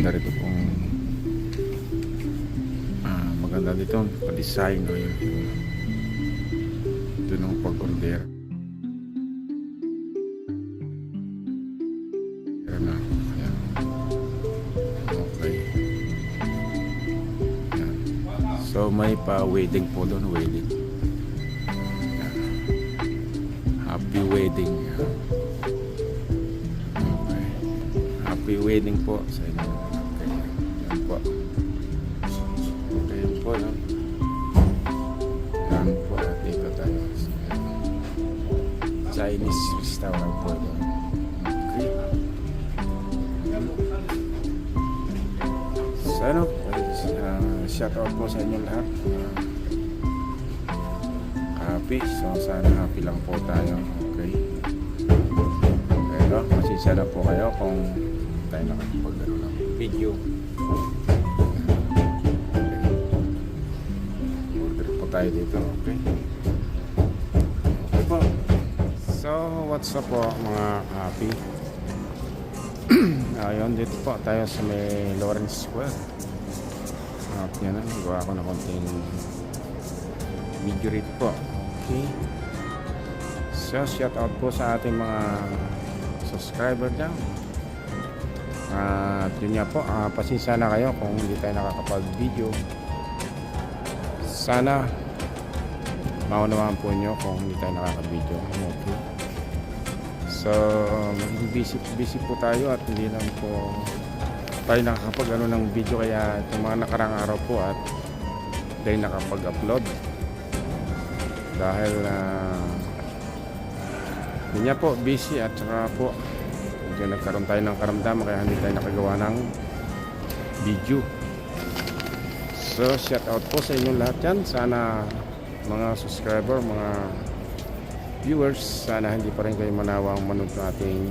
maganda rito kung maganda dito pa-design o yun ito nung pag-order na ayan. Okay ayan. So may pa-wedding po doon, wedding ayan. Happy wedding ayan. Okay. Happy wedding po sa inyo. Okay. Ayan po. Okay po yan. Yan po. Dito tayo. Chinese restaurant po yan. Okay. So ano, shout out po sa inyo lahat. Happy. So sana happy lang po tayo. Okay. Pero masisya na po kayo kung tayo nakapag-ano ng video. Order po tayo dito. Okay. Okay po. So what's up po mga happy. Ayun, dito po tayo sa may Lawrence Square. At yan na, gawa ko na konting video rito po. Okay. So shout out po sa ating mga subscriber dyan. At yun nga po, pasensya na kayo kung hindi tayo nakakapag-video. Sana maunawaan po nyo kung hindi tayo nakaka-video. Okay. So busy po tayo at hindi lang po tayo nakakapag-ano ng video, kaya itong mga nakarang araw po at tayo nakapag-upload dahil yun nga po, busy at saka po medyo nagkaroon tayo ng karamdaman kaya hindi tayo nakagawa ng video. So shout out po sa inyo lahat yan. Sana mga subscriber, mga viewers, sana hindi pa rin kayo manawang manood ng ating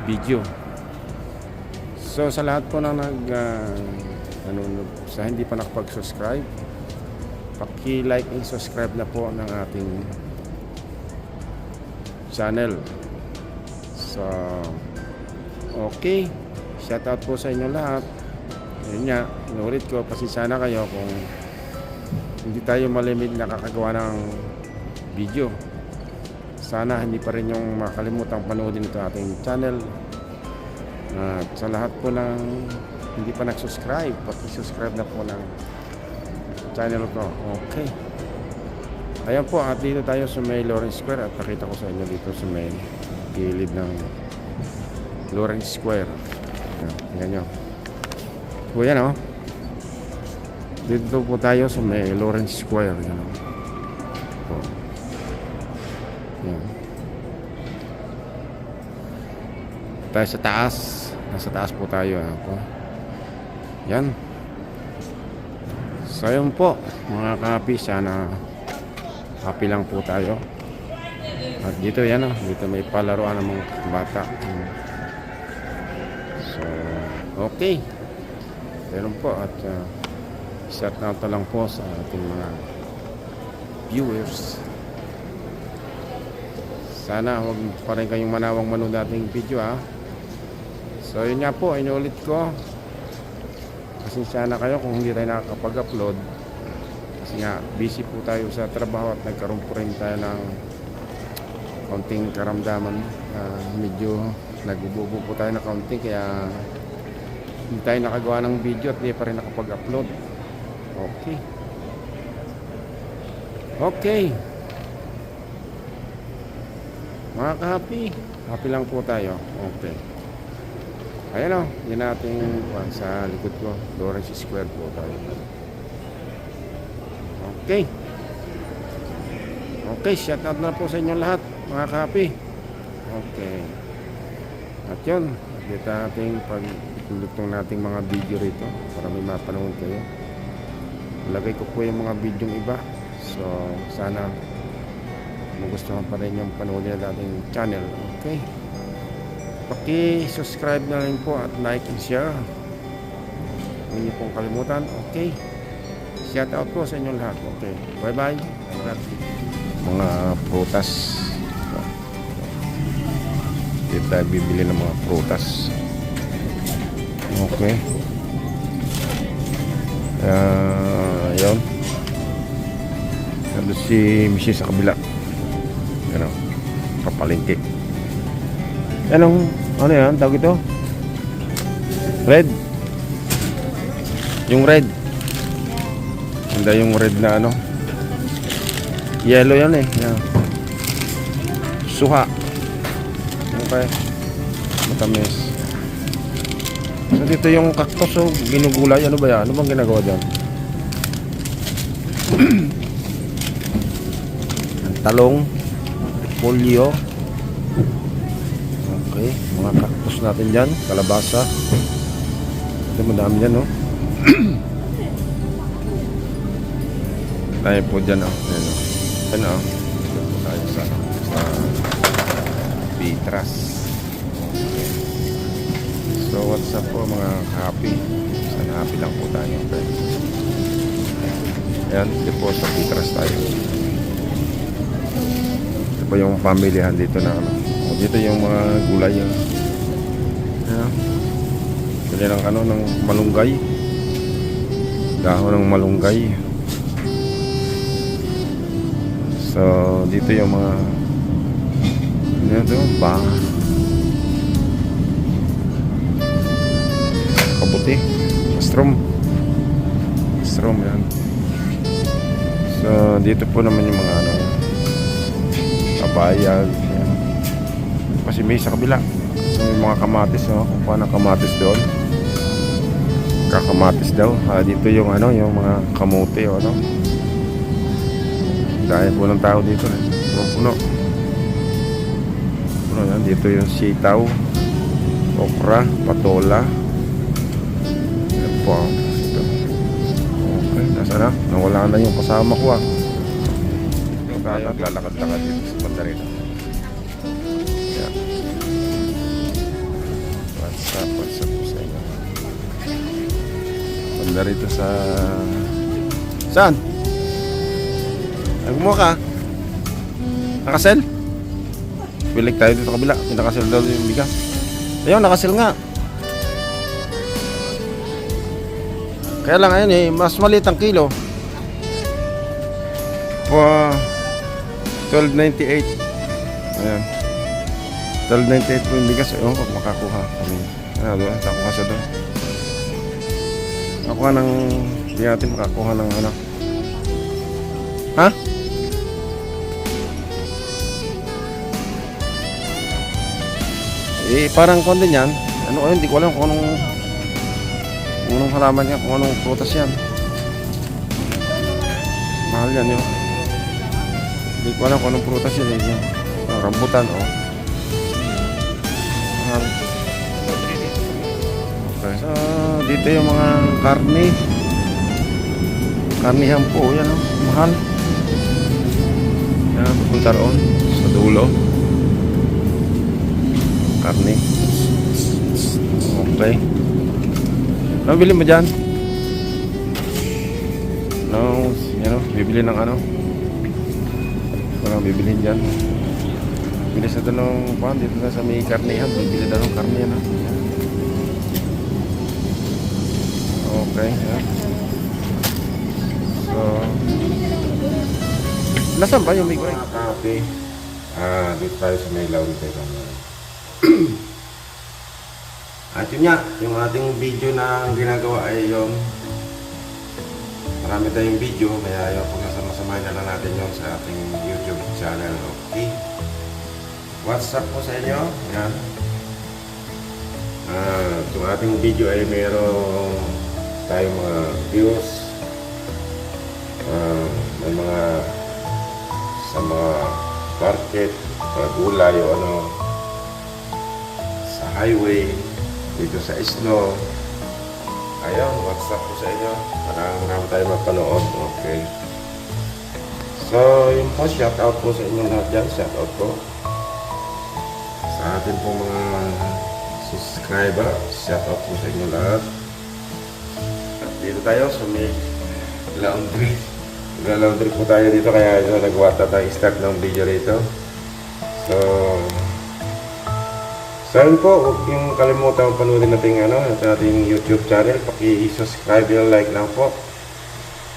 video. So sa lahat po na nanonood, sa hindi pa nakapag-subscribe, paki-like and subscribe na po ng ating channel. So okay, shout out po sa inyo lahat. Yun nga, inulit ko, pasensya na kayo kung hindi tayo malimit nakakagawa ng video. Sana hindi pa rin yung makalimutang panoodin ito ating channel. At sa lahat po ng hindi pa nag-subscribe, paki-subscribe na po ng channel ko. Okay. Ayan po, at dito tayo sa may Lawrence Square at nakita ko sa inyo dito sa may gilid ng Lawrence Square. Ayan nyo. O yan o. Dito po tayo sa may Lawrence Square. Yan o. Yan. Tayo sa taas. Nasa taas po tayo. Yan. So yun po mga kapi, sana happy lang po tayo. At dito yan o. Dito may palaruan ng mga bata. So okay. Meron po at shout out lang po sa ating mga viewers. Sana huwag pa rin kayong manawang manood ating video ha. So yun nga po, inulit ko. Pasensya na kayo kung hindi tayo nakakapag-upload. Kasi nga busy po tayo sa trabaho at nagkaroon po rin tayo ng kaunting karamdaman. Medyo nagububo po tayo na kaunting kaya hindi tayo nakagawa ng video at hindi pa rin nakapag-upload. Okay. Okay. Mga ka-happy, happy lang po tayo. Okay. Ayan o, yun natin sa likod ko. Lawrence Square po tayo. Okay. Okay, shout out na po sa inyo lahat, mga ka-happy. Okay. At yun, dito natin pag-lutong nating mga video rito para may mapanood kayo. Lagay ko po yung mga video iba. So sana magustuhan pa rin yung panoodin na dating channel. Okay, paki-subscribe na rin po at like and share. Huwag niyo pong kalimutan. Okay, shout out po sa inyo lahat. Okay, bye bye. Mga prutas. Dito tayo bibili ng mga prutas. Okay. Yun. Nandun si Mrs. sa kabila. Ano? Kapalengke. Ano yan? Tawag ito? Red. Yung red. Hindi yung red na ano. Yellow yan eh. Yan. Suha. Okay. Matamis. So dito yung cactus, so ginugulay. Ano ba yan? Ano bang ginagawa dyan? Talong, polio. Okay, mga cactus natin dyan. Kalabasa. Ito madami dyan, no? Tayo po dyan, oh. Ayan, oh. Ayan, oh. Dito po tayo sa Pitras. So what's up po mga happy? Sana happy lang po tayo, okay? Ayan, dito po sa Pitras tayo. Ito po yung pamilihan dito na ano. Dito yung mga gulay yan. Ayan. Pili ng ano, ng malunggay. Dahon ng malunggay. So dito yung mga ano ito, kabuti, mushroom yan. So dito po naman yung mga ano, kabayag yan. Kasi may sa kabila may mga kamatis, no? Kung paano kamatis doon, kakamatis daw. Dito yung ano, yung mga kamote o ano. Dahil po ng tao dito, puno yan. Dito yung sitaw, okra, patola. Yan po. Okay, nasa na? Nawala na yung kasama ko, ah. Tayo lalakad-lakad dito sa Pandarita. Yan. What's up po sa inyo? Pandarita sa... Saan? Nagmuha ka? Nakasel? Bilik tayo dito kabila. Nakasel daw yung bigas. Ayun, nakasel nga. Kaya lang ayun eh, mas maliit ang kilo. 12.98. Ayan. 12.98 po yung bigas. Ayun, kung makakuha kami. Ano doon? Makakuha sa doon. Makakuha ng... Hindi natin makakuha ng ano. Ha? Eh, parang kung din yan. Ano, hindi ko alam kung anong halaman yan, kung anong prutas yan. Mahal yan yun. Hindi ko alam kung anong prutas yan. Rambutan, oh. Mahal. Okay. So, dito yung mga karne. Karnihan po, yan, oh. Mahal. Yan, pupunta roon sa dulo. Karne. Okay. Ano bili mo dyan? No, you know, bibili ng ano? Walang bibilhin dyan. Bili sa dalawang pan, dito na sa may karnehan. Bibili na ng karne, ano? Okay, yeah. So, nasaan ba yung may gulay? Kape. Dito tayo sa may lawn tayo. At yun nga, yung ating video na ginagawa ay yung marami tayong video, kaya yung pagkasama-samahin na lang natin yung sa ating YouTube channel. Okay, what's up po sa inyo? Yan. Yung ating video ay mayroong tayong mga views, may mga sa mga market, sa gulay o ano, sa highway, dito sa Islo. Ayun, what's up po sa inyo? Marami tayo mapanood. Okay. So, yun po, shout out po sa inyo lahat dyan. Shout out po sa atin po mga subscriber. Shout out po sa inyo lahat. At dito tayo sa may laundry. Nag-laundry po tayo dito, kaya nagwata tayo start ng video rito. So, So yun po, huwag yung kalimutan panurin natin sa ating YouTube channel. Paki-subscribe yung like lang po.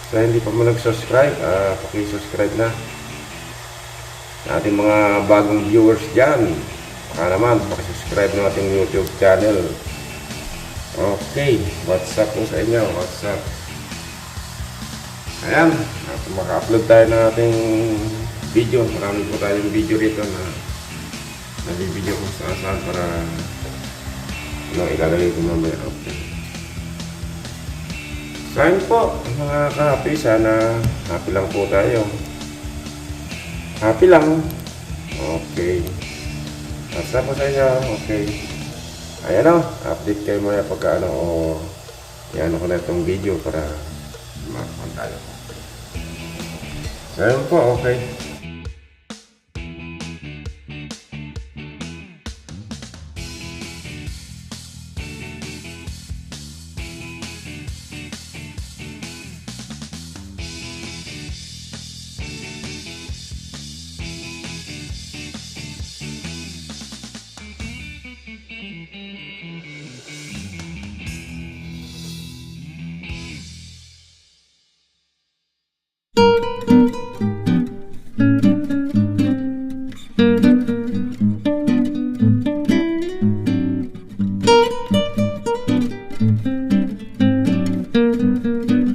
Sa hindi pa mo nag-subscribe, paki-subscribe na. Sa ating mga bagong viewers dyan, baka naman, paki-subscribe ng ating YouTube channel. Okay, what's up po sa inyo? What's up? Ayan, maka-upload tayo ng ating video. Marami po tayong video rito na nabibideo ko saan para ilalagay ko mamaya. Okay. So yun po, mga ka-happy, sana happy lang po tayo. Happy lang. Okay. Asa po sa inyo? Okay. Ayan o, update kayo maya pagka yan ako na itong video para makakuha tayo. So yun po, okay.